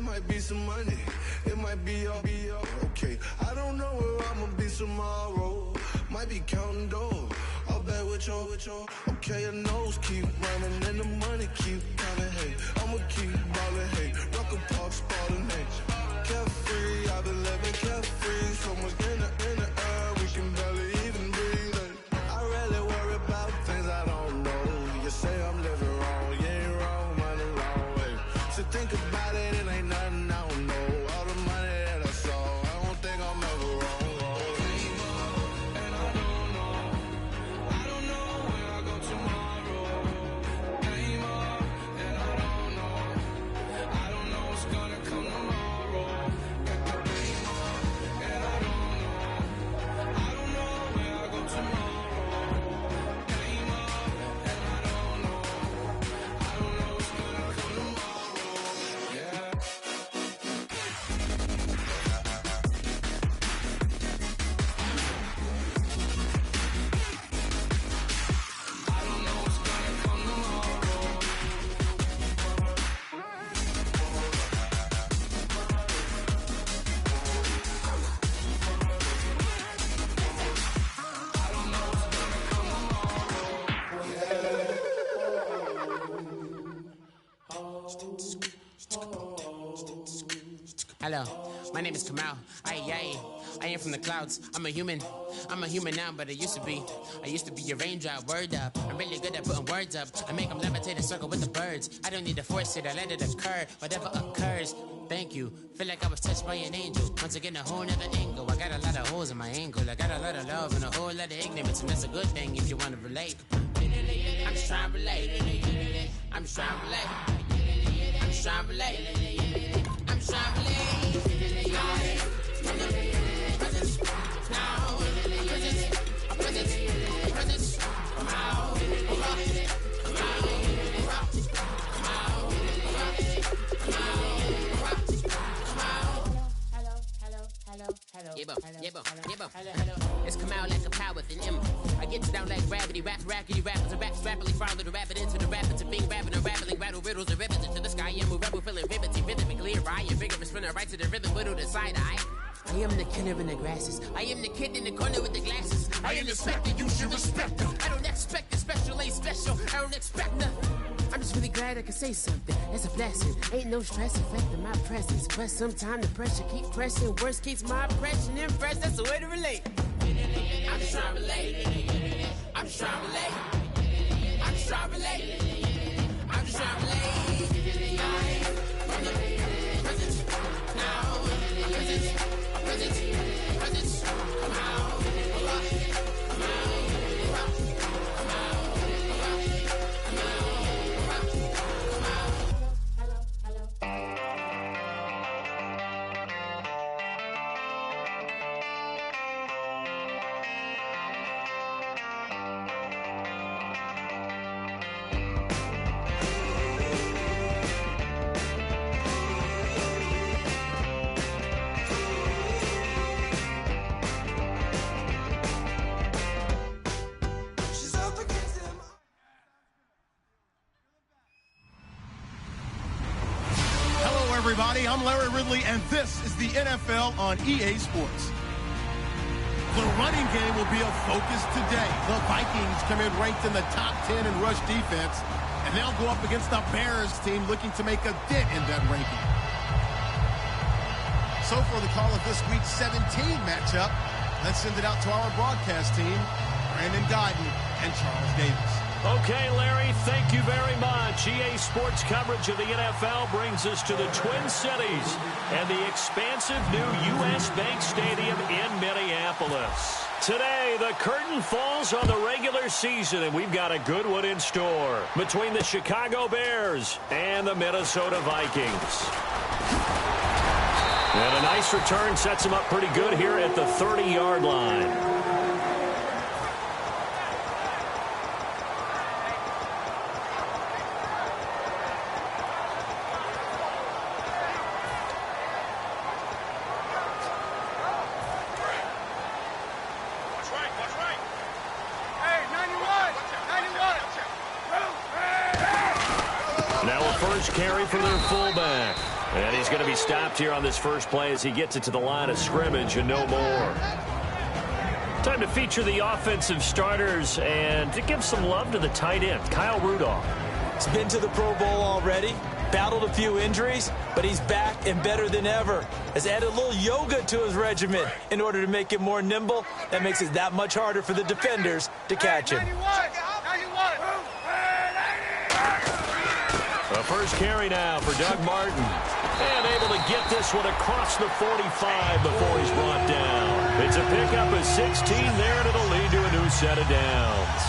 might be some money, it might be all okay. I don't know where I'ma be tomorrow. Might be counting dough, I'll bet with your. Okay, your nose keep running and the money keep coming. Hey, I'ma keep ballin'. Hey, Rucker Park, Spalding. Hey, carefree, I've been living carefree. So much in the air, we can barely even breathe. Hey, I rarely worry about things I don't know. You say I'm living wrong, you ain't wrong, money long way. So think about it, it ain't nothing I don't know. All the money that I saw, I don't think I'm ever wrong. Hello, my name is Kamal. I am from the clouds. I'm a human now, but I used to be a raindrop. Word up, I'm really good at putting words up. I make them levitate and circle with the birds. I don't need to force it, I let it occur. Whatever occurs, thank you. Feel like I was touched by an angel. Once again, a whole nother angle. I got a lot of holes in my angle. I got a lot of love and a whole lot of ignorance, and that's a good thing if you want to relate. I'm just trying to relate. I'm just trying to relate. I'm just trying to relate. I'm just trying to relate. It's come out like a power with an M. I get down like gravity, rackety rappers and raps rapidly follow the rapid into the rapids of being rapping and rattling, rattle riddles and rivets into the sky. I'm a rebel feeling rhythmically right and vigorous, spinning right to the rhythm, widow to side eye. I am the killer in the grasses. I am the kid in the corner with the glasses. I am the specter, you should respect them. I don't expect the special, ain't special. I don't expect nothing. I'm just really glad I can say something. That's a blessing. Ain't no stress affecting my presence. But sometimes the pressure keep pressing. Worst keeps my impression impressed. That's the way to relate. I'm just trying to relate. I'm just trying to relate. I'm just trying to relate. I'm just trying to relate. Everybody, I'm Larry Ridley, and this is the NFL on EA Sports. The running game will be a focus today. The Vikings come in ranked in the top 10 in rush defense, and they'll go up against the Bears team looking to make a dent in that ranking. So for the call of this week's 17 matchup, let's send it out to our broadcast team, Brandon Guyton and Charles Davis. Okay, Larry, thank you very much. EA Sports coverage of the NFL brings us to the Twin Cities and the expansive new U.S. Bank Stadium in Minneapolis. Today, the curtain falls on the regular season, and we've got a good one in store between the Chicago Bears and the Minnesota Vikings. And a nice return sets them up pretty good here at the 30-yard line. Carry for their fullback. And he's going to be stopped here on this first play as he gets it to the line of scrimmage and no more. Time to feature the offensive starters and to give some love to the tight end, Kyle Rudolph. He's been to the Pro Bowl already, battled a few injuries, but he's back and better than ever. Has added a little yoga to his regimen in order to make him more nimble. That makes it that much harder for the defenders to catch him. The first carry now for Doug Martin. And able to get this one across the 45 before he's brought down. It's a pickup of 16 there, and it'll lead to a new set of downs.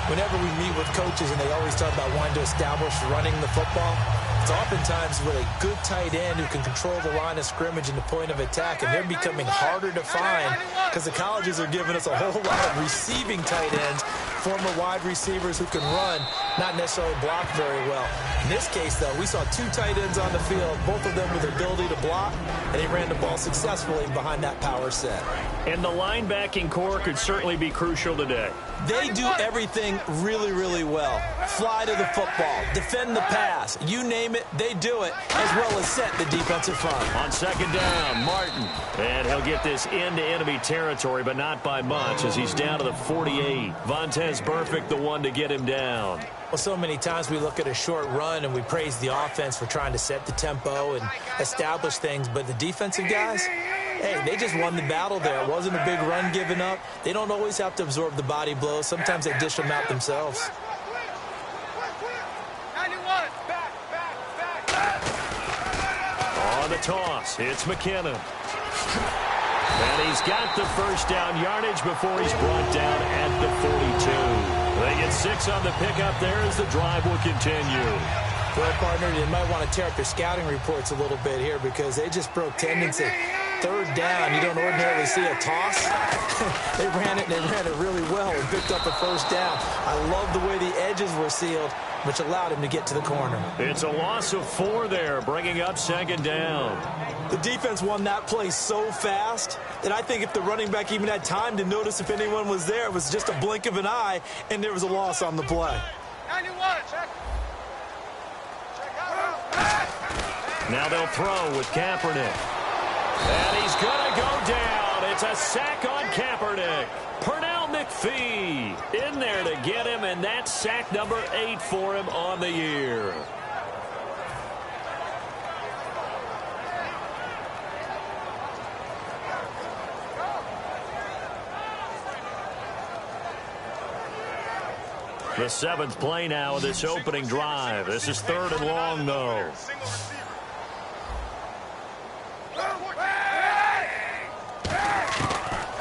Whenever we meet with coaches and they always talk about wanting to establish running the football, it's oftentimes with a good tight end who can control the line of scrimmage and the point of attack, and they're becoming harder to find because the colleges are giving us a whole lot of receiving tight ends, former wide receivers who can run, not necessarily block very well. In this case, though, we saw two tight ends on the field, both of them with the ability to block, and he ran the ball successfully behind that power set. And the linebacking core could certainly be crucial today. They do everything really, really well. Fly to the football, defend the pass, you name it, they do it, as well as set the defensive front. On second down, Martin. And he'll get this into enemy territory, but not by much as he's down to the 48. Vontaze Burfict, the one to get him down. Well, so many times we look at a short run and we praise the offense for trying to set the tempo and establish things, but the defensive guys, hey, they just won the battle there. It wasn't a big run given up. They don't always have to absorb the body blows. Sometimes they dish them out themselves. On the toss, it's McKinnon. And he's got the first down yardage before he's brought down at the 42. They get 6 on the pickup there as the drive will continue. Well, partner, you might want to tear up your scouting reports a little bit here because they just broke tendency. Third down, you don't ordinarily see a toss. They ran it really well and picked up a first down. I love the way the edges were sealed, which allowed him to get to the corner. It's a loss of 4 there, bringing up second down. The defense won that play so fast that I think if the running back even had time to notice if anyone was there, it was just a blink of an eye, and there was a loss on the play. 91, check. Now they'll throw with Kaepernick. And he's going to go down. It's a sack on Kaepernick. Pernell McPhee in there to get him, and that's sack number 8 for him on the year. The 7th play now of this opening drive. This is 3rd and long, though.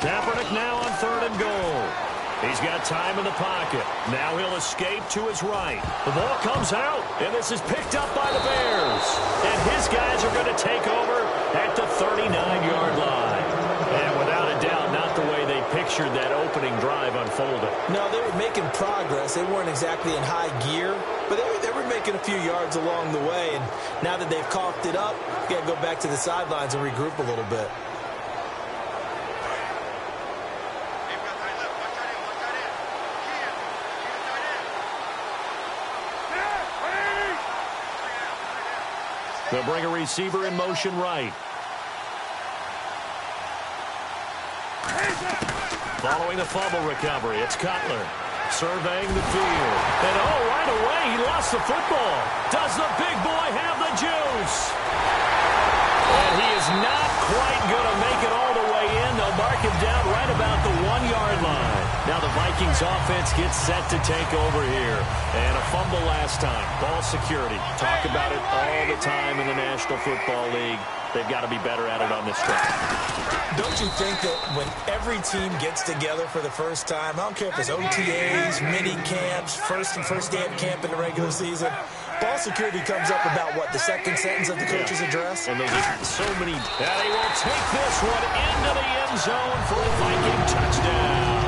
Kaepernick now on 3rd and goal. He's got time in the pocket. Now he'll escape to his right. The ball comes out, and this is picked up by the Bears. And his guys are going to take over at the 39-yard line. And without a doubt, not the way they pictured that opening drive unfolded. No, they were making progress. They weren't exactly in high gear, but they were making a few yards along the way. And now that they've coughed it up, you got to go back to the sidelines and regroup a little bit. They'll bring a receiver in motion right. Following the fumble recovery, it's Cutler surveying the field. And right away, he lost the football. Does the big boy have the juice? And he is not quite going to make it all the way in. They'll mark him down right about the 1-yard line. Now the Vikings offense gets set to take over here. And a fumble last time. Ball security. Talk about it all the time in the National Football League. They've got to be better at it on this track. Don't you think that when every team gets together for the first time, I don't care if it's OTAs, mini camps, first day of camp in the regular season, ball security comes up about, what, the second sentence of the coach's address? And there's so many. And he will take this one into the end zone for a Viking touchdown.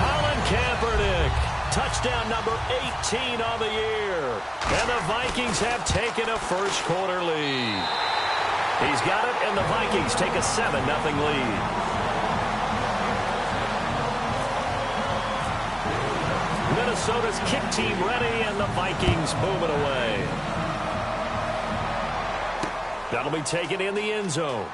Colin Kaepernick, touchdown number 18 on the year. And the Vikings have taken a first quarter lead. He's got it, and the Vikings take a 7-0 lead. Minnesota's kick team ready, and the Vikings moving away. That'll be taken in the end zone.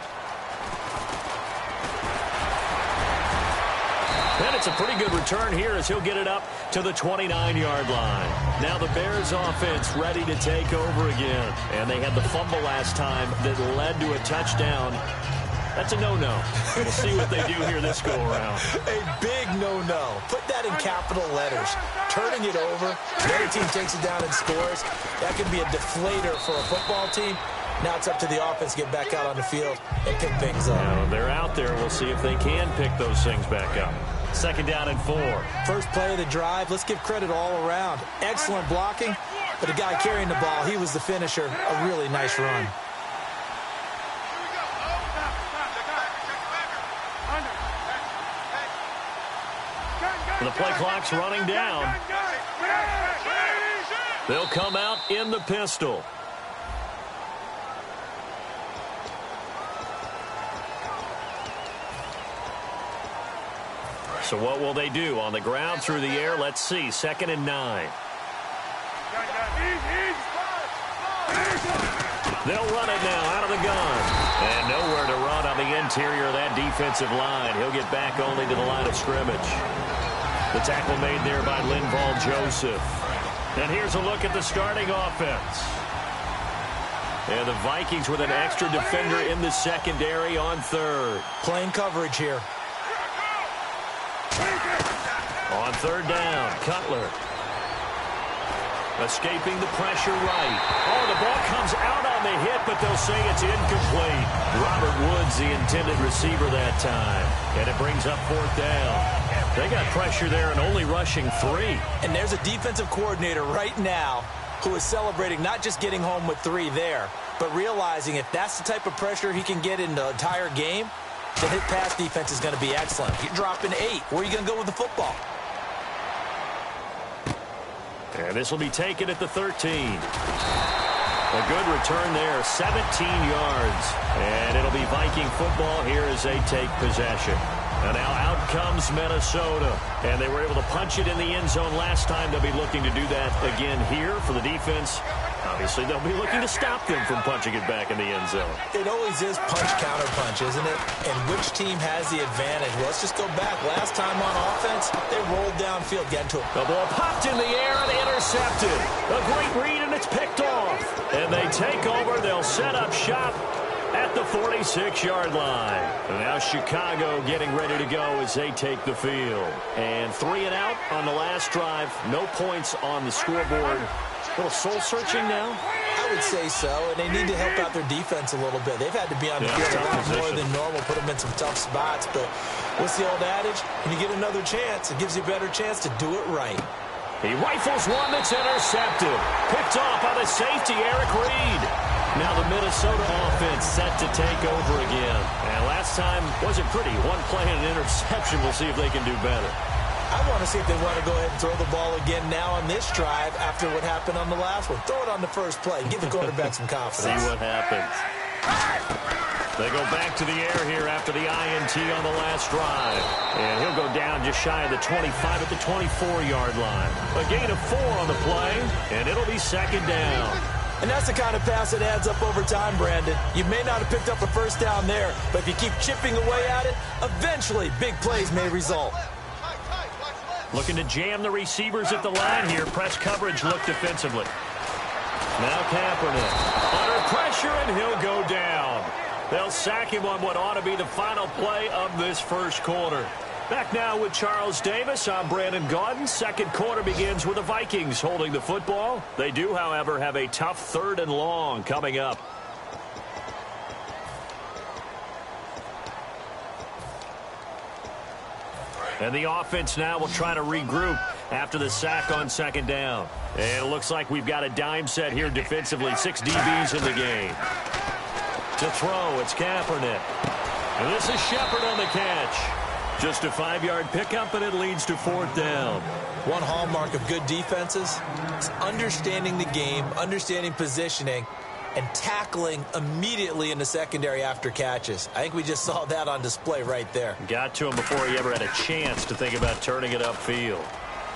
And it's a pretty good return here as he'll get it up to the 29-yard line. Now the Bears offense ready to take over again. And they had the fumble last time that led to a touchdown. That's a no-no. We'll see what they do here this go-around. A big no-no. Put that in capital letters. Turning it over, the other team takes it down and scores. That could be a deflator for a football team. Now it's up to the offense to get back out on the field and pick things up. Now they're out there. We'll see if they can pick those things back up. 2nd down and 4. First play of the drive. Let's give credit all around. Excellent blocking, but the guy carrying the ball, he was the finisher. A really nice run. The play clock's running down. They'll come out in the pistol. So what will they do? On the ground, through the air, let's see. 2nd and 9. They'll run it now out of the gun. And nowhere to run on the interior of that defensive line. He'll get back only to the line of scrimmage. The tackle made there by Linval Joseph. And here's a look at the starting offense. And the Vikings with an extra defender in the secondary on 3rd. Playing coverage here. On 3rd down, Cutler. Escaping the pressure right. Oh, the ball comes out on the hit, but they'll say it's incomplete. Robert Woods, the intended receiver that time. And it brings up 4th down. They got pressure there and only rushing 3. And there's a defensive coordinator right now who is celebrating not just getting home with 3 there, but realizing if that's the type of pressure he can get in the entire game, then his pass defense is going to be excellent. You're dropping 8. Where are you going to go with the football? And this will be taken at the 13. A good return there, 17 yards. And it'll be Viking football here as they take possession. And now out comes Minnesota. And they were able to punch it in the end zone last time. They'll be looking to do that again here for the defense. Obviously, they'll be looking to stop them from punching it back in the end zone. It always is punch-counter-punch, isn't it? And which team has the advantage? Well, let's just go back. Last time on offense, they rolled downfield, getting to it. The ball popped in the air and intercepted. A great read, and it's picked off. And they take over. They'll set up shop at the 46-yard line. And now Chicago getting ready to go as they take the field. And 3 and out on the last drive. No points on the scoreboard. A little soul-searching now? I would say so, and they need to help out their defense a little bit. They've had to be on the field a lot more than normal, put them in some tough spots. But what's the old adage? When you get another chance, it gives you a better chance to do it right. He rifles one that's intercepted. Picked off by the safety, Eric Reed. Now the Minnesota offense set to take over again. And last time wasn't pretty. One play and an interception. We'll see if they can do better. I want to see if they want to go ahead and throw the ball again now on this drive after what happened on the last one. Throw it on the first play. Give the quarterback some confidence. See what happens. They go back to the air here after the INT on the last drive. And he'll go down just shy of the 25 at the 24-yard line. A gain of 4 on the play, and it'll be 2nd down. And that's the kind of pass that adds up over time, Brandon. You may not have picked up a first down there, but if you keep chipping away at it, eventually big plays may result. Looking to jam the receivers at the line here. Press coverage look defensively. Now Kaepernick under pressure, and he'll go down. They'll sack him on what ought to be the final play of this first quarter. Back now with Charles Davis. I'm Brandon Gaudin. Second quarter begins with the Vikings holding the football. They do, however, have a tough 3rd and long coming up. And the offense now will try to regroup after the sack on 2nd down. And it looks like we've got a dime set here defensively. 6 DBs in the game. To throw, it's Kaepernick. And this is Shepard on the catch. Just a 5-yard pickup, and it leads to 4th down. One hallmark of good defenses is understanding the game, understanding positioning, and tackling immediately in the secondary after catches. I think we just saw that on display right there. Got to him before he ever had a chance to think about turning it upfield.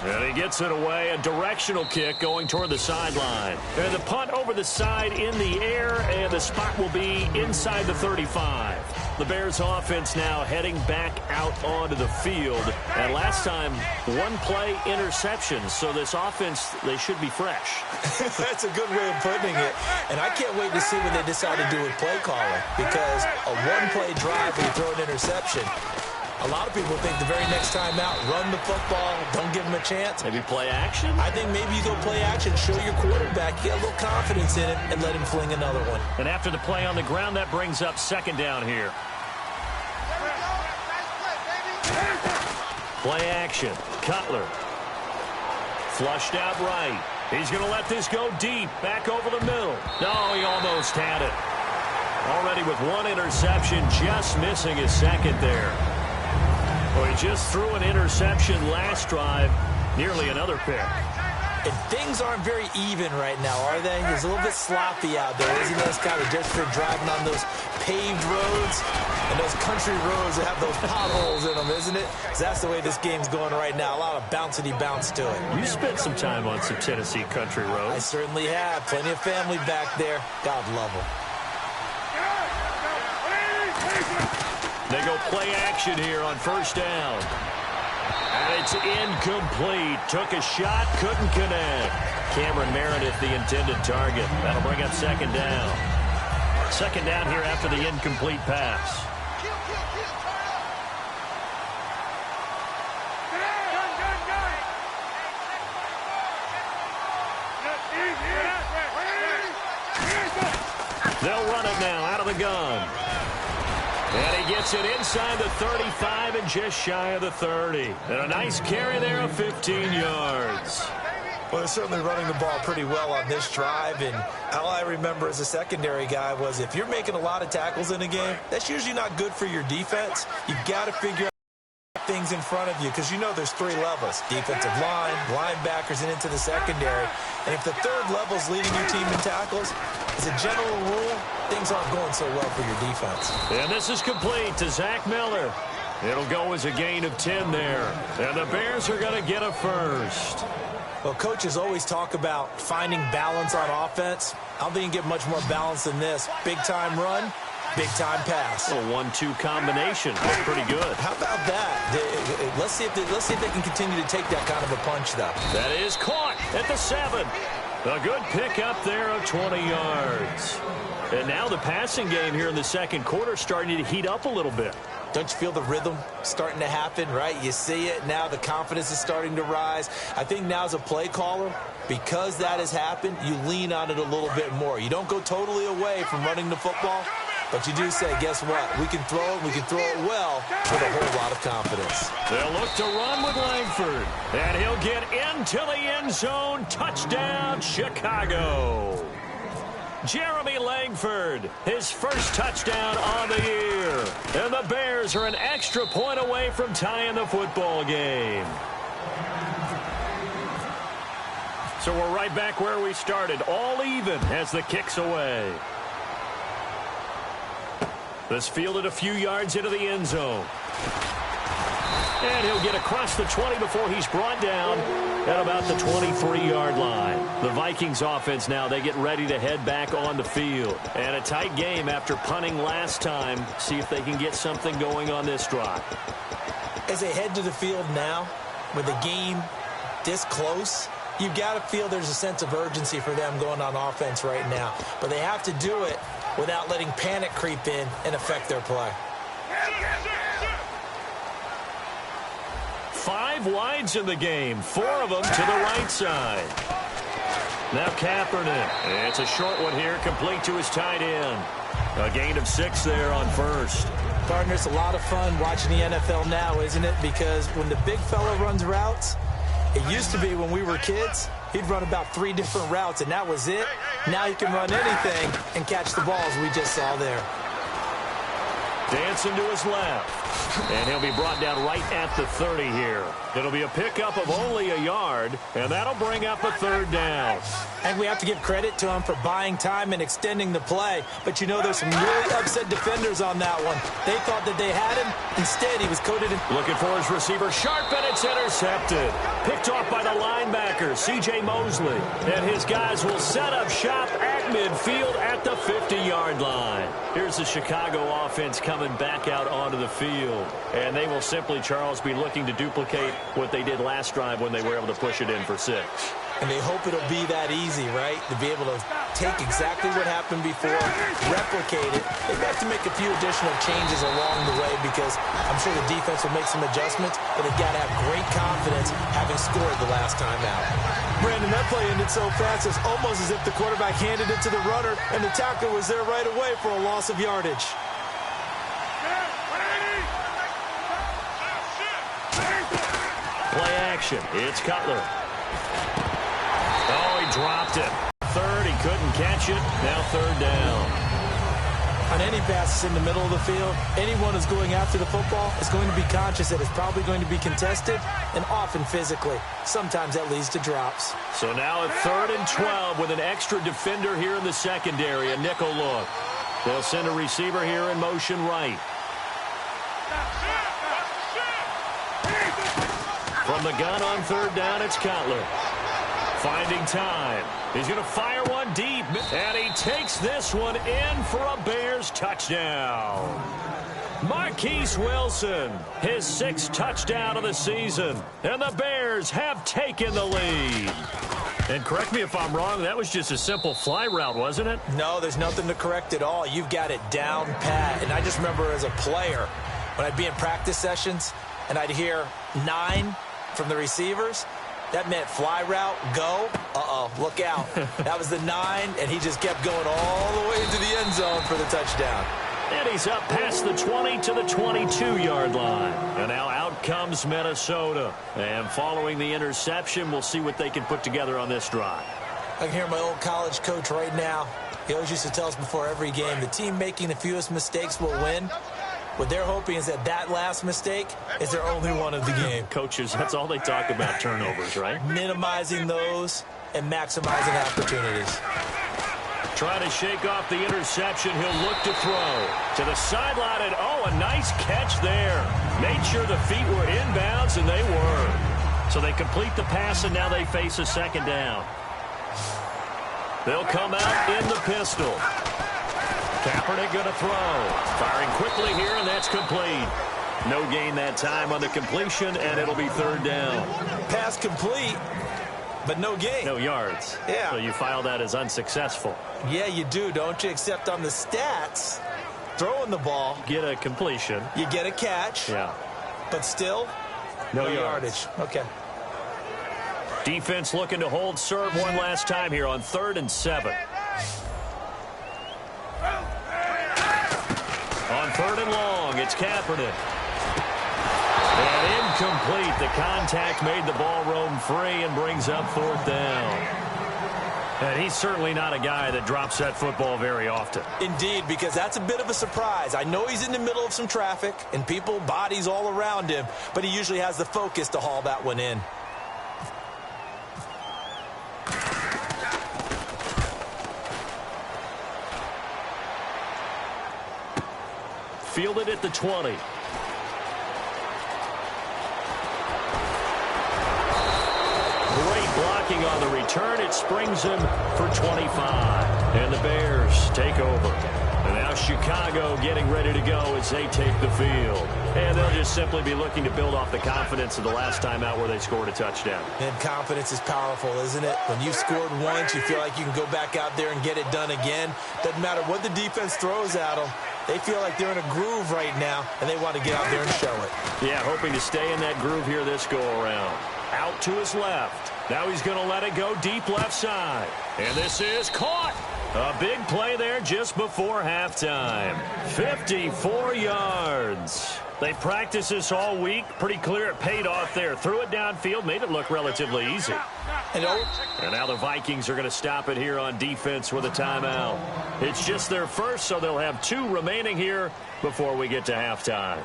And he gets it away, a directional kick going toward the sideline. And the punt over the side in the air, and the spot will be inside the 35. The Bears offense now heading back out onto the field. And last time, one play interception. So this offense, they should be fresh. That's a good way of putting it. And I can't wait to see what they decide to do with play calling. Because a one-play drive where you throw an interception, a lot of people think the very next time out, run the football, don't give them a chance. Maybe play action? I think maybe you go play action, show your quarterback, get a little confidence in it, and let him fling another one. And after the play on the ground, that brings up second down here. Play action. Cutler. Flushed out right. He's going to let this go deep. Back over the middle. No, he almost had it. Already with one interception, just missing his second there. Well, he just threw an interception last drive, nearly another pick. And things aren't very even right now, are they? It's a little bit sloppy out there, isn't it? It's kind of just for driving on those paved roads and those country roads that have those potholes in them, isn't it? That's the way this game's going right now. A lot of bouncy bounce to it. You spent some time on some Tennessee country roads. I certainly have. Plenty of family back there. God love them. They go play action here on first down. And it's incomplete. Took a shot, couldn't connect. Cameron Meredith, the intended target. That'll bring up second down. Second down here after the incomplete pass. They'll run it now out of the gun. And he gets it inside the 35 and just shy of the 30. And a nice carry there of 15 yards. Well, they're certainly running the ball pretty well on this drive. And all I remember as a secondary guy was if you're making a lot of tackles in a game, that's usually not good for your defense. You've got to figure out things in front of you because you know there's three levels: defensive line, linebackers, and into the secondary. And if the third level is leading your team in tackles, as a general rule, things aren't going so well for your defense. And this is complete to Zach Miller. It'll go as a gain of 10 there. And the Bears are going to get a first. Well, coaches always talk about finding balance on offense. I don't think you can get much more balance than this. Big-time run, big-time pass. A 1-2 combination. That's pretty good. How about that? Let's see if they can continue to take that kind of a punch, though. That is caught at the 7. A good pickup there of 20 yards. And now the passing game here in the second quarter starting to heat up a little bit. Don't you feel the rhythm starting to happen, right? You see it now. The confidence is starting to rise. I think now as a play caller, because that has happened, you lean on it a little bit more. You don't go totally away from running the football, but you do say, guess what? We can throw it. We can throw it well with a whole lot of confidence. They'll look to run with Langford, and he'll get into the end zone. Touchdown, Chicago. Jeremy Langford, his first touchdown on the year. And the Bears are an extra point away from tying the football game. So we're right back where we started, all even as the kick's away. This fielded a few yards into the end zone. And he'll get across the 20 before he's brought down at about the 23-yard line. The Vikings offense now, they get ready to head back on the field. And a tight game after punting last time. See if they can get something going on this drive. As they head to the field now, with the game this close, you've got to feel there's a sense of urgency for them going on offense right now. But they have to do it without letting panic creep in and affect their play. 5 wides in the game, 4 of them to the right side. Now Kaepernick. It's a short one here, complete to his tight end. A gain of 6 there on first. Partner, it's a lot of fun watching the NFL now, isn't it? Because when the big fella runs routes, it used to be when we were kids, he'd run about 3 different routes, and that was it. Now he can run anything and catch the balls we just saw there. Dancing to his left. And he'll be brought down right at the 30 here. It'll be a pickup of only a yard, and that'll bring up a third down. And we have to give credit to him for buying time and extending the play. But you know there's some really upset defenders on that one. They thought that they had him. Instead, he was coated in. Looking for his receiver, sharp, and it's intercepted. Picked off by the linebacker, C.J. Mosley. And his guys will set up shop at midfield at the 50-yard line. Here's the Chicago offense coming back out onto the field. And they will simply, Charles, be looking to duplicate what they did last drive when they were able to push it in for 6. And they hope it'll be that easy, right? To be able to take exactly what happened before, replicate it. They have to make a few additional changes along the way because I'm sure the defense will make some adjustments, but they've got to have great confidence having scored the last time out. Brandon, that play ended so fast, it's almost as if the quarterback handed it to the runner and the tackler was there right away for a loss of yardage. Play action. It's Cutler. Oh, he dropped it. Third, he couldn't catch it. Now third down. On any passes in the middle of the field, anyone who's going after the football is going to be conscious that it's probably going to be contested and often physically. Sometimes that leads to drops. So now at 3rd and 12 with an extra defender here in the secondary, a nickel look. They'll send a receiver here in motion right. From the gun on 3rd down, it's Cutler. Finding time. He's going to fire one deep. And he takes this one in for a Bears touchdown. Marquise Wilson, his 6th touchdown of the season. And the Bears have taken the lead. And correct me if I'm wrong, that was just a simple fly route, wasn't it? No, there's nothing to correct at all. You've got it down pat. And I just remember as a player, when I'd be in practice sessions and I'd hear 9 from the receivers, that meant fly route, go, look out. That was the 9, and he just kept going all the way into the end zone for the touchdown. And he's up past the 20 to the 22-yard line. And now out comes Minnesota. And following the interception, we'll see what they can put together on this drive. I can hear my old college coach right now. He always used to tell us before every game, the team making the fewest mistakes will win. What they're hoping is that last mistake is their only one of the game. Coaches, that's all they talk about, turnovers, right? Minimizing those and maximizing opportunities. Trying to shake off the interception. He'll look to throw to the sideline. And, a nice catch there. Made sure the feet were inbounds, and they were. So they complete the pass, and now they face a 2nd down. They'll come out in the pistol. Kaepernick going to throw. Firing quickly here, and that's complete. No gain that time on the completion, and it'll be 3rd down. Pass complete, but no gain. No yards. Yeah. So you file that as unsuccessful. Yeah, you do, don't you? Except on the stats, throwing the ball. Get a completion. You get a catch. Yeah. But still, no yardage. Okay. Defense looking to hold serve one last time here on 3rd and 7. On 3rd and long, it's Kaepernick. And incomplete. The contact made the ball roam free and brings up 4th down. And he's certainly not a guy that drops that football very often. Indeed, because that's a bit of a surprise. I know he's in the middle of some traffic and people, bodies all around him, but he usually has the focus to haul that one in. Fielded at the 20. Great blocking on the return. It springs him for 25. And the Bears take over. And now Chicago getting ready to go as they take the field. And they'll just simply be looking to build off the confidence of the last time out where they scored a touchdown. And confidence is powerful, isn't it? When you've scored once, you feel like you can go back out there and get it done again. Doesn't matter what the defense throws at them. They feel like they're in a groove right now, and they want to get out there and show it. Yeah, hoping to stay in that groove here this go-around. Out to his left. Now he's going to let it go deep left side. And this is caught. A big play there just before halftime. 54 yards. They practiced this all week. Pretty clear it paid off there. Threw it downfield, made it look relatively easy. And now the Vikings are going to stop it here on defense with a timeout. It's just their first, so they'll have 2 remaining here before we get to halftime.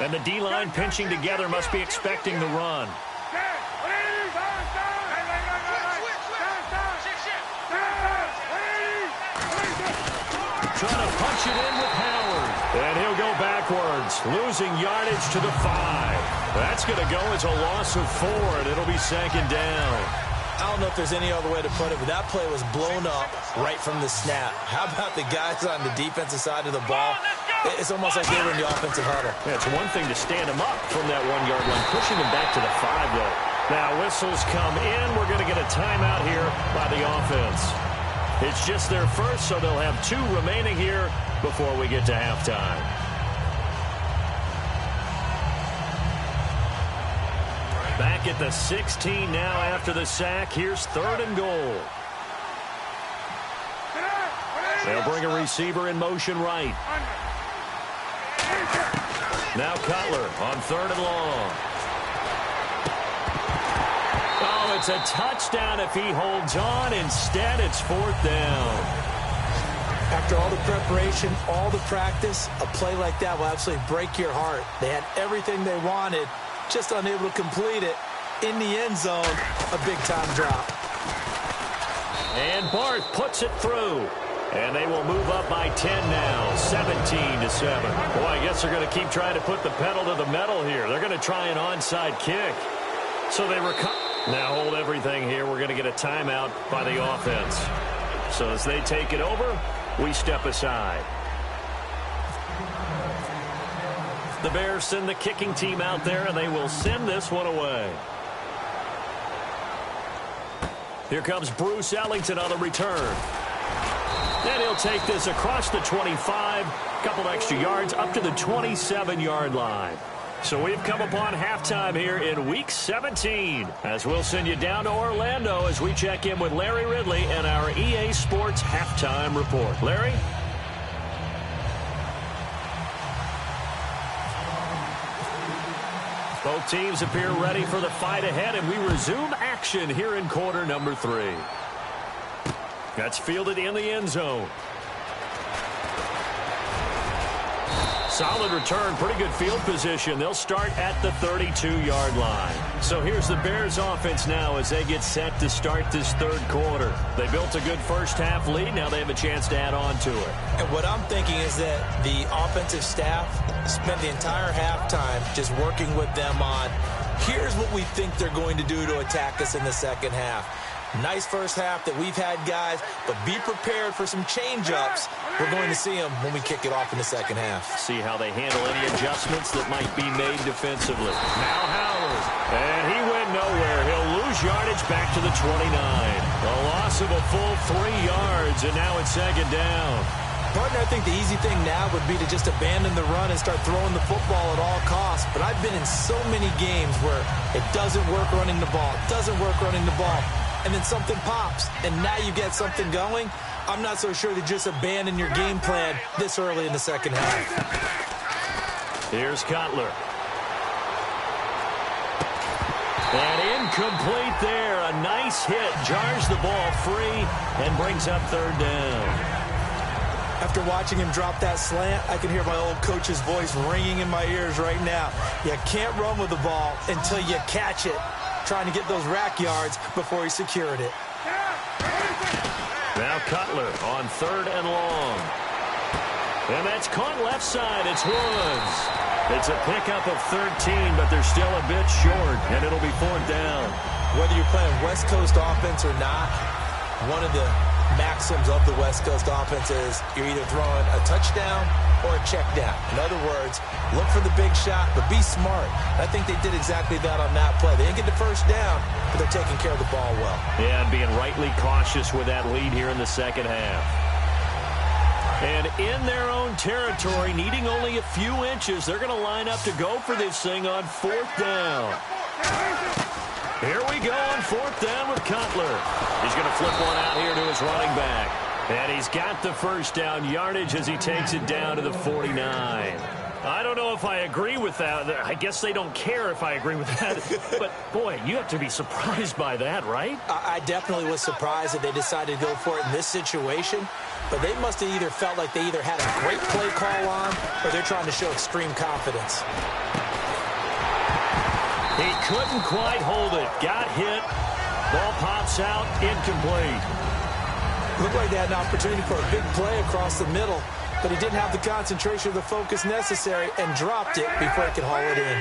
And the D-line pinching together must be expecting the run. Trying to punch it in with Howard. And he'll go backwards, losing yardage to the 5. That's going to go as a loss of 4, and it'll be 2nd down. I don't know if there's any other way to put it, but that play was blown up right from the snap. How about the guys on the defensive side of the ball? It's almost like they were in the offensive huddle. Yeah, it's one thing to stand them up from that 1-yard line, pushing them back to the 5, though. Now whistles come in. We're going to get a timeout here by the offense. It's just their first, so they'll have 2 remaining here before we get to halftime. Back at the 16 now after the sack. Here's 3rd and goal. They'll bring a receiver in motion right. Now Cutler on 3rd and long. Oh, it's a touchdown if he holds on. Instead, it's 4th down. After all the preparation, all the practice, a play like that will absolutely break your heart. They had everything they wanted, just unable to complete it. In the end zone, a big-time drop. And Barth puts it through. And they will move up by 10 now, 17-7. Boy, I guess they're going to keep trying to put the pedal to the metal here. They're going to try an onside kick. So they now hold everything here. We're going to get a timeout by the offense. So as they take it over, we step aside. The Bears send the kicking team out there, and they will send this one away. Here comes Bruce Ellington on the return. And he'll take this across the 25, couple extra yards up to the 27-yard line. So we've come upon halftime here in Week 17, as we'll send you down to Orlando as we check in with Larry Ridley and our EA Sports Halftime Report. Larry? Both teams appear ready for the fight ahead, and we resume action here in quarter number 3. That's fielded in the end zone. Solid return, pretty good field position. They'll start at the 32-yard line. So here's the Bears offense now as they get set to start this 3rd quarter. They built a good first-half lead. Now they have a chance to add on to it. And what I'm thinking is that the offensive staff spent the entire halftime just working with them on, here's what we think they're going to do to attack us in the second half. Nice first half that we've had, guys, but be prepared for some change-ups. We're going to see them when we kick it off in the second half. See how they handle any adjustments that might be made defensively. Now Howard, and he went nowhere. He'll lose yardage back to the 29. A loss of a full 3 yards, and now it's 2nd down. Partner, I think the easy thing now would be to just abandon the run and start throwing the football at all costs. But I've been in so many games where it doesn't work running the ball. It doesn't work running the ball. And then something pops, and now you get something going. I'm not so sure to just abandon your game plan this early in the second half. Here's Cutler. And incomplete there. A nice hit. Jars the ball free and brings up 3rd down. After watching him drop that slant, I can hear my old coach's voice ringing in my ears right now. You can't run with the ball until you catch it. Trying to get those rack yards before he secured it. Now Cutler on 3rd and long. And that's caught left side. It's Woods. It's a pickup of 13, but they're still a bit short, and it'll be 4th down. Whether you're playing West Coast offense or not, one of the maxims of the West Coast offense is you're either throwing a touchdown or a check down. In other words, look for the big shot, but be smart. I think they did exactly that on that play. They didn't get the first down, but they're taking care of the ball well. Yeah, and being rightly cautious with that lead here in the second half. And in their own territory, needing only a few inches, they're going to line up to go for this thing on 4th down. Here we go on 4th down with Cutler. He's going to flip one out here to his running back. And he's got the first down yardage as he takes it down to the 49. I don't know if I agree with that. I guess they don't care if I agree with that. But, boy, you have to be surprised by that, right? I definitely was surprised that they decided to go for it in this situation. But they must have either felt like they either had a great play call on or they're trying to show extreme confidence. He couldn't quite hold it. Got hit. Ball pops out. Incomplete. Looked like they had an opportunity for a big play across the middle, but he didn't have the concentration or the focus necessary and dropped it before he could haul it in.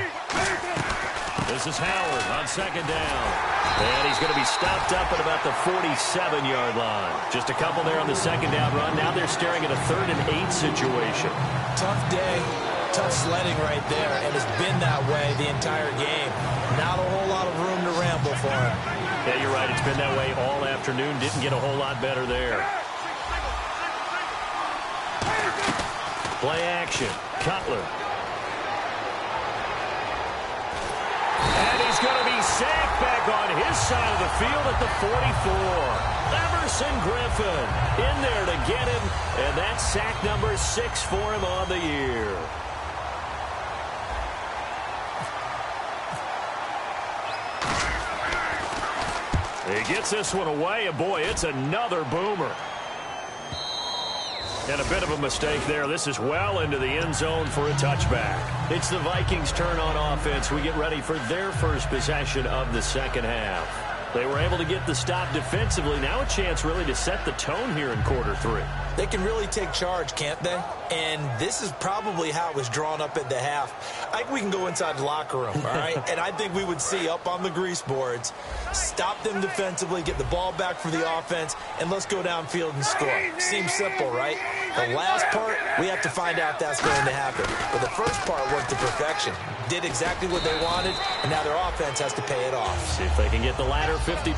This is Howard on 2nd down. And he's going to be stopped up at about the 47-yard line. Just a couple there on the 2nd down run. Now they're staring at a 3rd and 8 situation. Tough day, tough sledding right there, and it's been that way the entire game. Not a whole lot of room to ramble for him. Yeah, you're right. It's been that way all afternoon. Didn't get a whole lot better there. Play action. Cutler. And he's going to be sacked back on his side of the field at the 44. Everson Griffin in there to get him. And that's sack number 6 for him on the year. He gets this one away, and boy, it's another boomer. And a bit of a mistake there. This is well into the end zone for a touchback. It's the Vikings' turn on offense. We get ready for their first possession of the second half. They were able to get the stop defensively. Now a chance really to set the tone here in quarter 3. They can really take charge, can't they? And this is probably how it was drawn up at the half. I think we can go inside the locker room, all right? And I think we would see up on the grease boards, stop them defensively, get the ball back for the offense, and let's go downfield and score. Seems simple, right? The last part, we have to find out that's going to happen. But the first part worked to perfection. Did exactly what they wanted, and now their offense has to pay it off. See if they can get the latter 50%.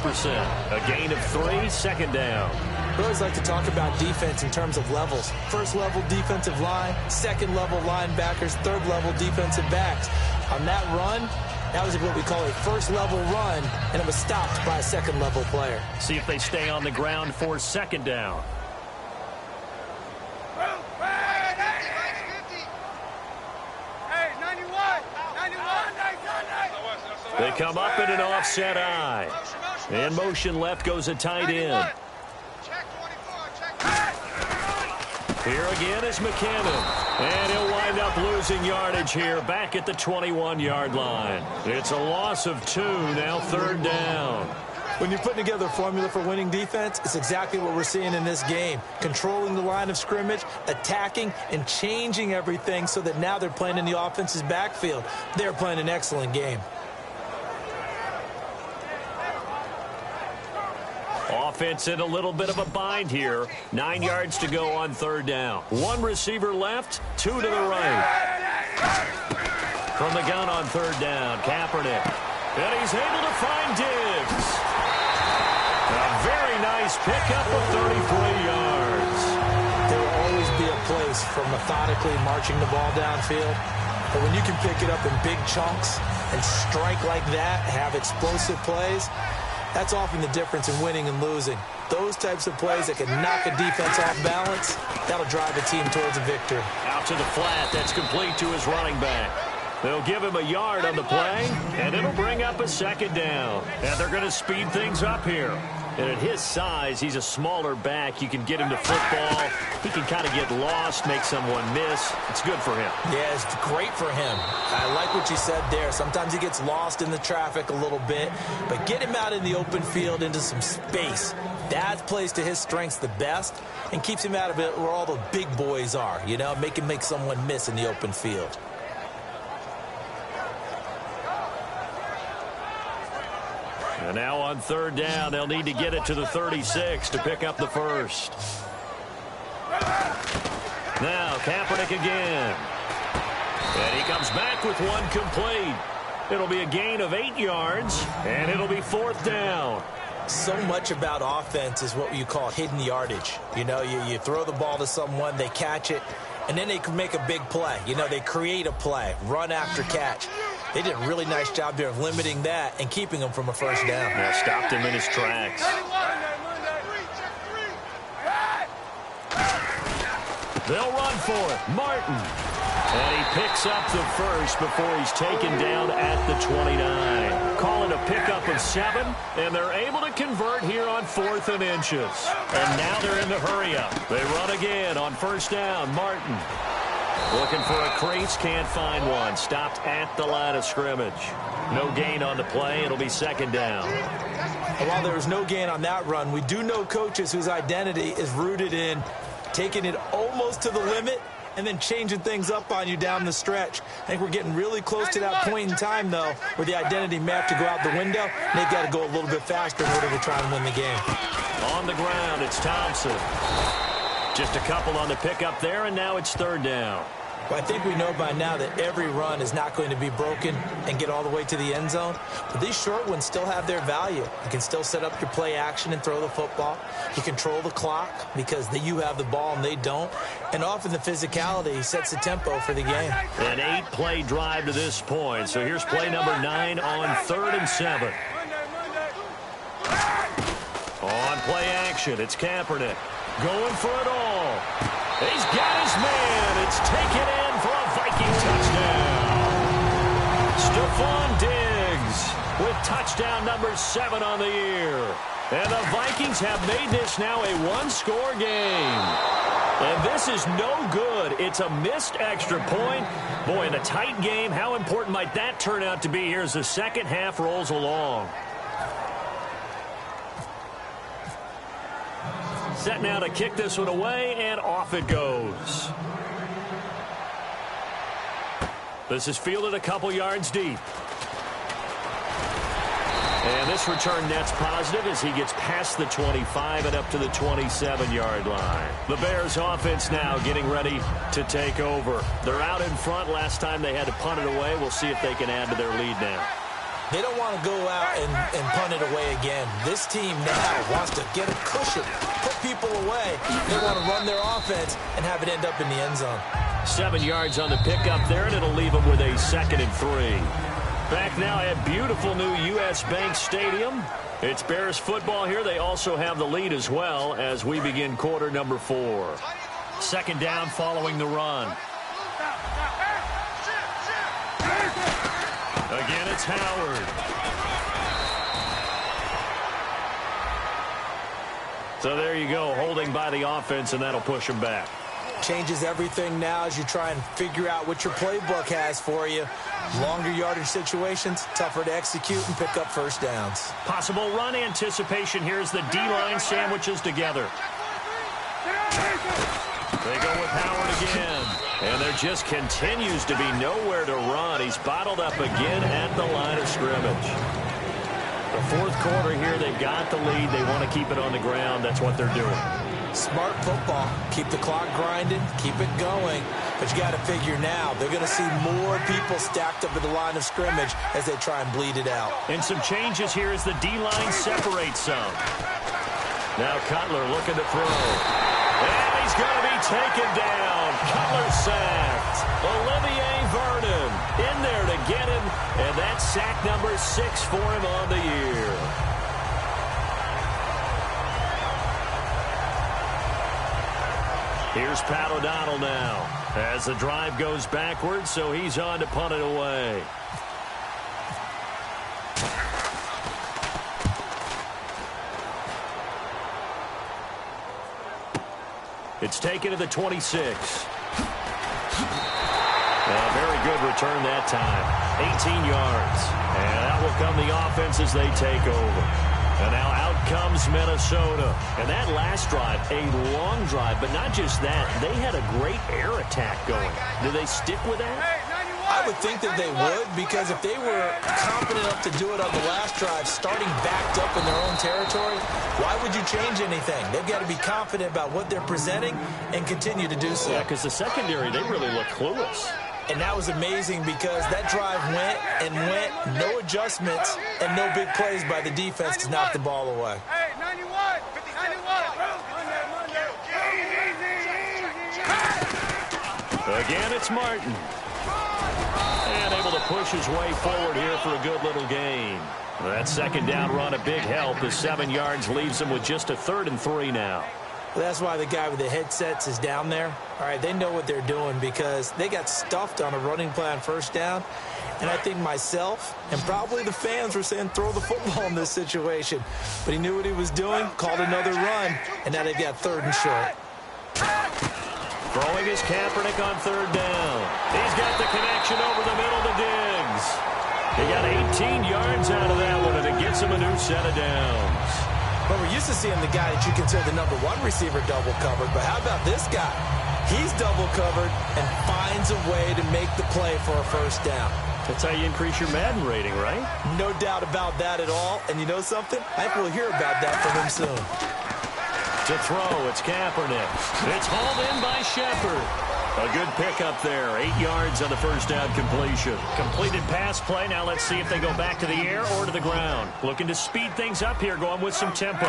A gain of 3, 2nd down. We always like to talk about defense in terms of levels. First level defensive line, second level linebackers, third level defensive backs. On that run, that was what we call a first level run, and it was stopped by a second level player. See if they stay on the ground for 2nd down. They come up in an offset eye. In motion left goes a tight end. Here again is McKinnon. And he'll wind up losing yardage here back at the 21-yard line. It's a loss of 2, now 3rd down. When you're putting together a formula for winning defense, it's exactly what we're seeing in this game. Controlling the line of scrimmage, attacking, and changing everything so that now they're playing in the offense's backfield. They're playing an excellent game. Offense in a little bit of a bind here. 9 yards to go on 3rd down. 1 receiver left, 2 to the right. From the gun on 3rd down, Kaepernick. And he's able to find Diggs. A very nice pickup of 33 yards. There will always be a place for methodically marching the ball downfield. But when you can pick it up in big chunks and strike like that, have explosive plays, that's often the difference in winning and losing. Those types of plays that can knock a defense off balance, that'll drive a team towards a victory. Out to the flat. That's complete to his running back. They'll give him a yard on the play, and it'll bring up a 2nd down. And they're going to speed things up here. And at his size, he's a smaller back. You can get him to football. He can kind of get lost, make someone miss. It's good for him. Yeah, it's great for him. I like what you said there. Sometimes he gets lost in the traffic a little bit, but get him out in the open field into some space. That plays to his strengths the best and keeps him out of it where all the big boys are, you know, make someone miss in the open field. And now on 3rd down, they'll need to get it to the 36 to pick up the first. Now Kaepernick again. And he comes back with 1 complete. It'll be a gain of 8 yards, and it'll be 4th down. So much about offense is what you call hidden yardage. You know, you throw the ball to someone, they catch it, and then they can make a big play. You know, they create a play, run after catch. They did a really nice job there of limiting that and keeping him from a first down. Yeah, stopped him in his tracks. They'll run for it. Martin. And he picks up the first before he's taken down at the 29. Call it a pickup of 7, and they're able to convert here on 4th and inches. And now they're in the hurry-up. They run again on first down. Martin looking for a crease, can't find one. Stopped at the line of scrimmage. No gain on the play. It'll be 2nd down. And while there was no gain on that run, we do know coaches whose identity is rooted in taking it almost to the limit and then changing things up on you down the stretch. I think we're getting really close to that point in time, though, where the identity may have to go out the window, and they've got to go a little bit faster in order to try and win the game. On the ground, it's Thompson. Just a couple on the pickup there, and now it's 3rd down. Well, I think we know by now that every run is not going to be broken and get all the way to the end zone. But these short ones still have their value. You can still set up your play action and throw the football. You control the clock because you have the ball and they don't. And often the physicality sets the tempo for the game. An 8-play drive to this point. So here's play number 9 on 3rd and 7. On play action, it's Kaepernick. Going for it all. He's got his man. It's taken in for a Viking touchdown. Stephon Diggs with touchdown number 7 on the year. And the Vikings have made this now a one-score game. And this is no good. It's a missed extra point. Boy, in a tight game, how important might that turn out to be here as the second half rolls along? Set now to kick this one away, and off it goes. This is fielded a couple yards deep. And this return net's positive as he gets past the 25 and up to the 27-yard line. The Bears offense now getting ready to take over. They're out in front. Last time they had to punt it away. We'll see if they can add to their lead now. They don't want to go out and punt it away again. This team now wants to get a cushion, put people away. They want to run their offense and have it end up in the end zone. 7 yards on the pickup there, and it'll leave them with a 2nd and 3. Back now at beautiful new U.S. Bank Stadium. It's Bears football here. They also have the lead as well as we begin quarter number 4. 2nd down following the run. Again, it's Howard. So there you go, holding by the offense, and that'll push him back. Changes everything now as you try and figure out what your playbook has for you. Longer yardage situations, tougher to execute and pick up first downs. Possible run anticipation here as the D-line sandwiches together. They go with Howard again. And there just continues to be nowhere to run. He's bottled up again at the line of scrimmage. The 4th quarter here, they've got the lead. They want to keep it on the ground. That's what they're doing. Smart football. Keep the clock grinding. Keep it going. But you got to figure now, they're going to see more people stacked up at the line of scrimmage as they try and bleed it out. And some changes here as the D-line separates some. Now Cutler looking to throw. And he's going to be taken down. Cutler sacked. Olivier Vernon in there to get him. And that's sack number 6 for him on the year. Here's Pat O'Donnell now as the drive goes backwards, so he's on to punt it away. It's taken to the 26. A very good return that time. 18 yards. And out will come the offense as they take over. And now out comes Minnesota. And that last drive, a long drive, but not just that. They had a great air attack going. Do they stick with that? I would think that they would, because if they were confident enough to do it on the last drive, starting backed up in their own territory, why would you change anything? They've got to be confident about what they're presenting and continue to do so. Yeah, because the secondary, they really look clueless. And that was amazing because that drive went, no adjustments, and no big plays by the defense to knock the ball away. Hey, 91! 91! Again, it's Martin. And able to push his way forward here for a good little gain. That second down run, a big help. The 7 yards leaves him with just a 3rd and 3 now. Well, that's why the guy with the headsets is down there. All right, they know what they're doing because they got stuffed on a running play on first down. And I think myself and probably the fans were saying throw the football in this situation. But he knew what he was doing, called another run, and now they've got 3rd and short. Throwing is Kaepernick on 3rd down. He's got the connection over the middle to Diggs. He got 18 yards out of that one, and it gets him a new set of downs. But we're used to seeing the guy that you consider the number 1 receiver double covered. But how about this guy? He's double covered and finds a way to make the play for a first down. That's how you increase your Madden rating, right? No doubt about that at all. And you know something? I think we'll hear about that from him soon. To throw, it's Kaepernick. It's hauled in by Shepard. A good pickup there. 8 yards on the first down completion. Completed pass play. Now let's see if they go back to the air or to the ground. Looking to speed things up here, going with some tempo.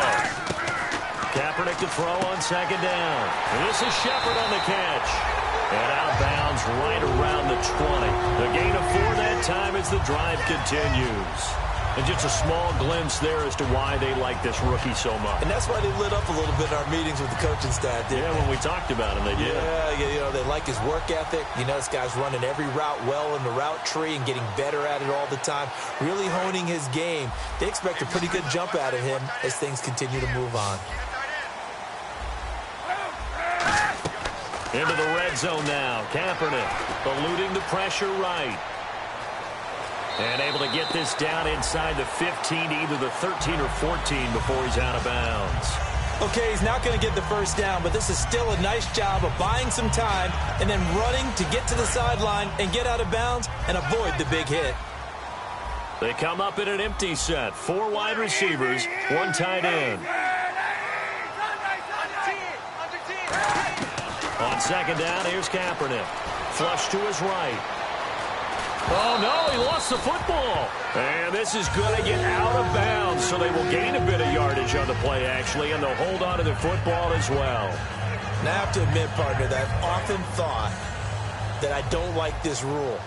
Kaepernick to throw on 2nd down. This is Shepard on the catch. And out of bounds right around the 20. The gain of 4 that time as the drive continues. And just a small glimpse there as to why they like this rookie so much. And that's why they lit up a little bit in our meetings with the coaching staff. Yeah, when we talked about him, they did. Yeah, you know, they like his work ethic. You know, this guy's running every route well in the route tree and getting better at it all the time, really honing his game. They expect a pretty good jump out of him as things continue to move on. Into the red zone now. Kaepernick eluding the pressure right. And able to get this down inside the 15, either the 13 or 14 before he's out of bounds. Okay, he's not going to get the first down, but this is still a nice job of buying some time and then running to get to the sideline and get out of bounds and avoid the big hit. They come up in an empty set. 4 wide receivers, 1 tight end. On 2nd down, here's Kaepernick. Flush to his right. Oh, no, he lost the football. And this is going to get out of bounds, so they will gain a bit of yardage on the play, actually, and they'll hold on to the football as well. Now, I have to admit, partner, that I've often thought that I don't like this rule,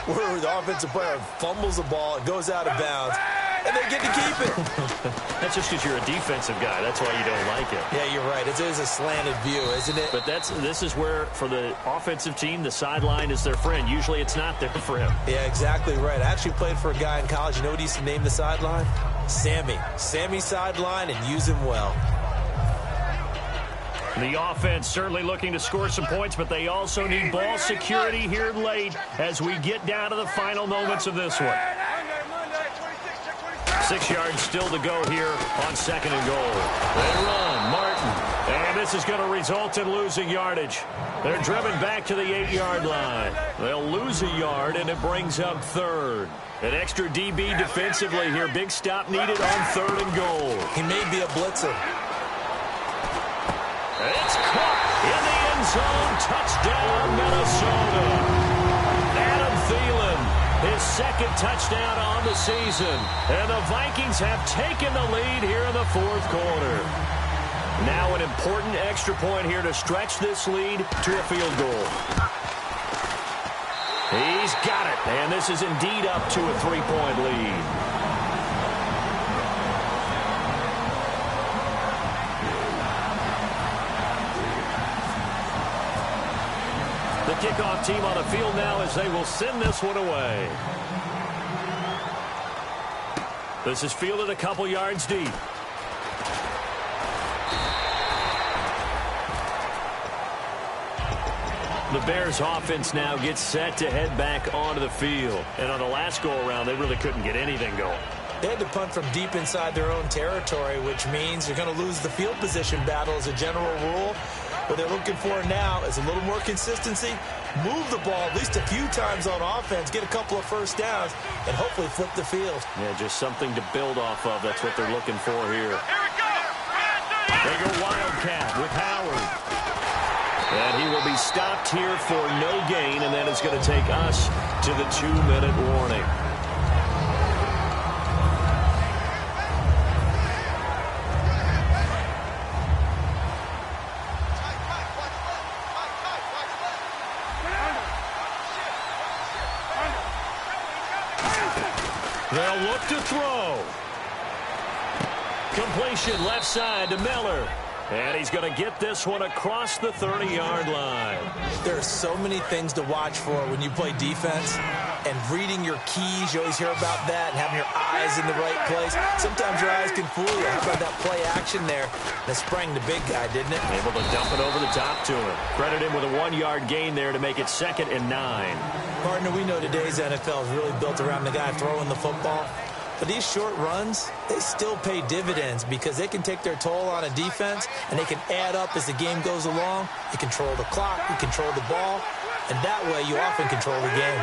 where the offensive player fumbles the ball, it goes out of bounds, and they get to keep it. That's just because you're a defensive guy. That's why you don't like it. Yeah, you're right. It is a slanted view, isn't it? But this is where, for the offensive team, the sideline is their friend. Usually it's not there for him. Yeah, exactly right. I actually played for a guy in college. You know what he used to name the sideline? Sammy. Sammy sideline, and use him well. The offense certainly looking to score some points, but they also need ball security here late as we get down to the final moments of this one. 6 yards still to go here on 2nd and goal. They run, Martin, and this is going to result in losing yardage. They're driven back to the 8-yard line. They'll lose a yard, and it brings up 3rd. An extra DB defensively here. Big stop needed on 3rd and goal. He may be a blitzer. It's caught in the end zone. Touchdown, Minnesota. Adam Thielen, his 2nd touchdown on the season. And the Vikings have taken the lead here in the 4th quarter. Now an important extra point here to stretch this lead to a field goal. He's got it, and this is indeed up to a 3-point lead. The kickoff team on the field now as they will send this one away. This is fielded a couple yards deep. The Bears offense now gets set to head back onto the field. And on the last go-around, they really couldn't get anything going. They had to punt from deep inside their own territory, which means you're going to lose the field position battle as a general rule. What they're looking for now is a little more consistency, move the ball at least a few times on offense, get a couple of first downs, and hopefully flip the field. Yeah, just something to build off of. That's what they're looking for here. They go Wildcat with Howard. And he will be stopped here for no gain, and that is going to take us to the 2-minute warning. They'll look to throw. Completion left side to Miller. And he's going to get this one across the 30-yard line. There are so many things to watch for when you play defense. And reading your keys, you always hear about that, and having your eyes in the right place. Sometimes your eyes can fool you. How about that play action there? That sprang the big guy, didn't it? Able to dump it over the top to him. Credit him with a 1-yard gain there to make it 2nd and 9. Partner, we know today's NFL is really built around the guy throwing the football. But these short runs, they still pay dividends because they can take their toll on a defense, and they can add up as the game goes along. You control the clock, you control the ball, and that way you often control the game.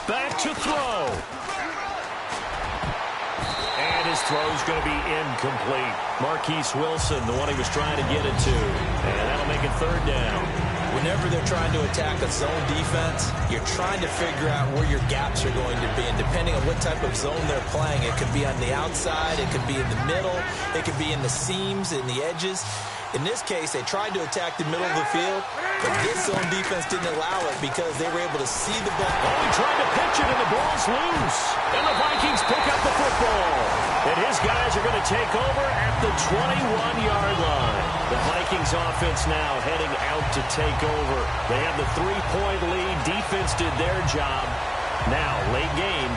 Back to throw. And his throw's going to be incomplete. Marquise Wilson, the one he was trying to get it to. And that'll make it 3rd down. Whenever they're trying to attack a zone defense, you're trying to figure out where your gaps are going to be. And depending on what type of zone they're playing, it could be on the outside, it could be in the middle, it could be in the seams, in the edges. In this case, they tried to attack the middle of the field, but this zone defense didn't allow it because they were able to see the ball. Oh, he tried to pitch it, and the ball's loose. And the Vikings pick up the football. And his guys are going to take over at the 21-yard line. The Vikings offense now heading out to take over. They have the 3-point lead. Defense did their job. Now, late game.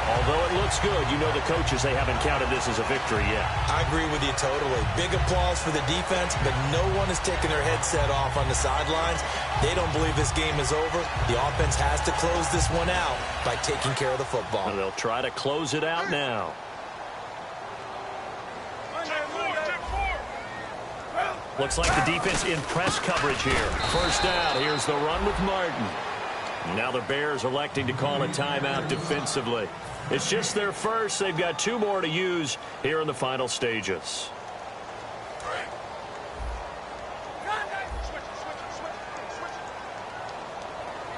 Although it looks good, you know the coaches, they haven't counted this as a victory yet. I agree with you totally. Big applause for the defense, but no one is taking their headset off on the sidelines. They don't believe this game is over. The offense has to close this one out by taking care of the football. And they'll try to close it out now. Looks like the defense in press coverage here. First down, here's the run with Martin. Now the Bears electing to call a timeout defensively. It's just their first. They've got 2 more to use here in the final stages.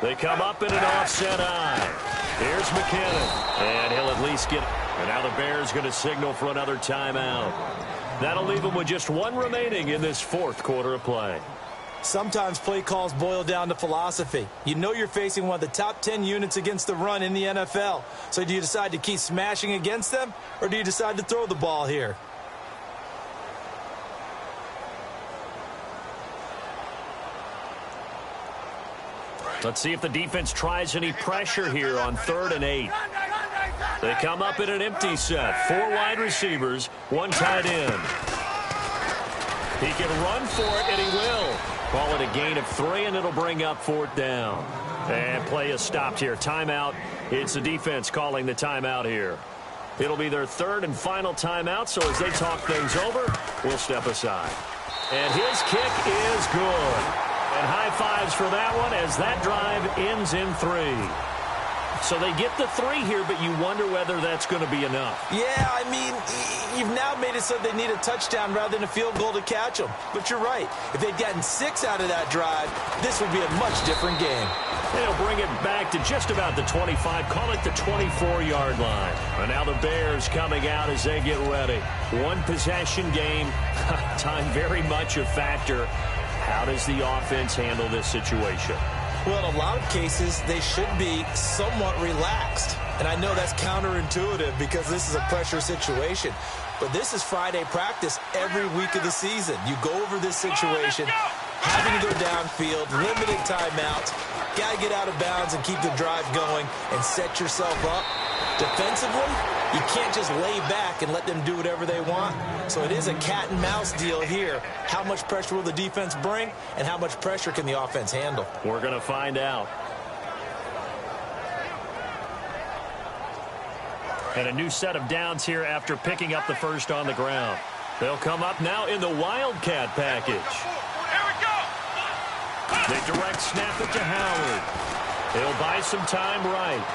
They come up in an offset eye. Here's McKinnon. And he'll at least get it. And now the Bears going to signal for another timeout. That'll leave them with just 1 remaining in this 4th quarter of play. Sometimes play calls boil down to philosophy. You know you're facing one of the top 10 units against the run in the NFL. So do you decide to keep smashing against them, or do you decide to throw the ball here? Let's see if the defense tries any pressure here on 3rd and 8. They come up in an empty set. 4 wide receivers, 1 tight end. He can run for it, and he will. Call it a gain of 3, and it'll bring up 4th down. And play is stopped here. Timeout. It's the defense calling the timeout here. It'll be their 3rd and final timeout, so as they talk things over, we'll step aside. And his kick is good. And high fives for that one as that drive ends in 3. So they get the 3 here, but you wonder whether that's going to be enough. Yeah, I mean, you've now made it so they need a touchdown rather than a field goal to catch them. But you're right. If they'd gotten 6 out of that drive, this would be a much different game. They'll bring it back to just about the 25. Call it the 24-yard line. And now the Bears coming out as they get ready. 1 possession game. Time very much a factor. How does the offense handle this situation? Well, in a lot of cases, they should be somewhat relaxed. And I know that's counterintuitive because this is a pressure situation. But this is Friday practice every week of the season. You go over this situation, having to go downfield, limited timeouts, got to get out of bounds and keep the drive going and set yourself up. Defensively, you can't just lay back and let them do whatever they want. So it is a cat and mouse deal here. How much pressure will the defense bring, and how much pressure can the offense handle? We're going to find out. And a new set of downs here after picking up the first on the ground. They'll come up now in the Wildcat package. Here we go. They direct snap it to Howard. He'll buy some time right.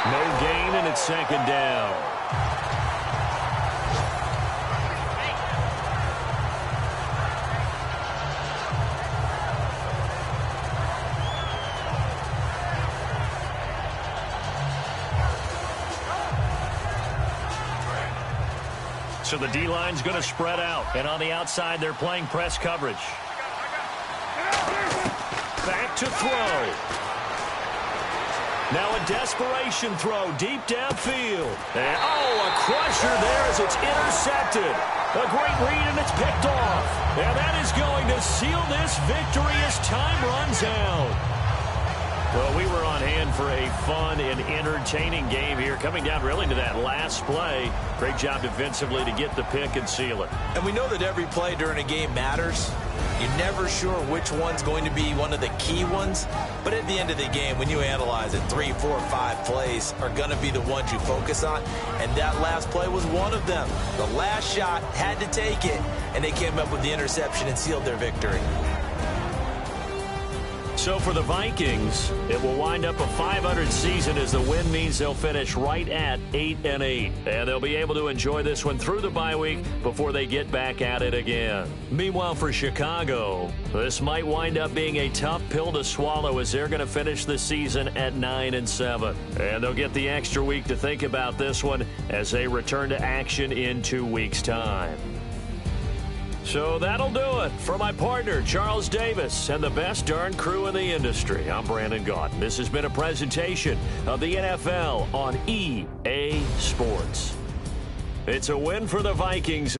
No gain, and it's second down. So the D-line's going to spread out. And on the outside, they're playing press coverage. Back to throw. Now a desperation throw deep downfield. And, a crusher there as it's intercepted. A great read, and it's picked off. And that is going to seal this victory as time runs out. Well, we were on hand for a fun and entertaining game here, coming down really to that last play. Great job defensively to get the pick and seal it. And we know that every play during a game matters. You're never sure which one's going to be one of the key ones. But at the end of the game, when you analyze it, 3, 4, 5 plays are going to be the ones you focus on. And that last play was one of them. The last shot had to take it, and they came up with the interception and sealed their victory. So for the Vikings, it will wind up a .500 season as the win means they'll finish right at 8-8. And they'll be able to enjoy this one through the bye week before they get back at it again. Meanwhile, for Chicago, this might wind up being a tough pill to swallow as they're going to finish the season at 9-7. And they'll get the extra week to think about this one as they return to action in 2 weeks' time. So that'll do it. For my partner, Charles Davis, and the best darn crew in the industry, I'm Brandon Gaudin. This has been a presentation of the NFL on EA Sports. It's a win for the Vikings.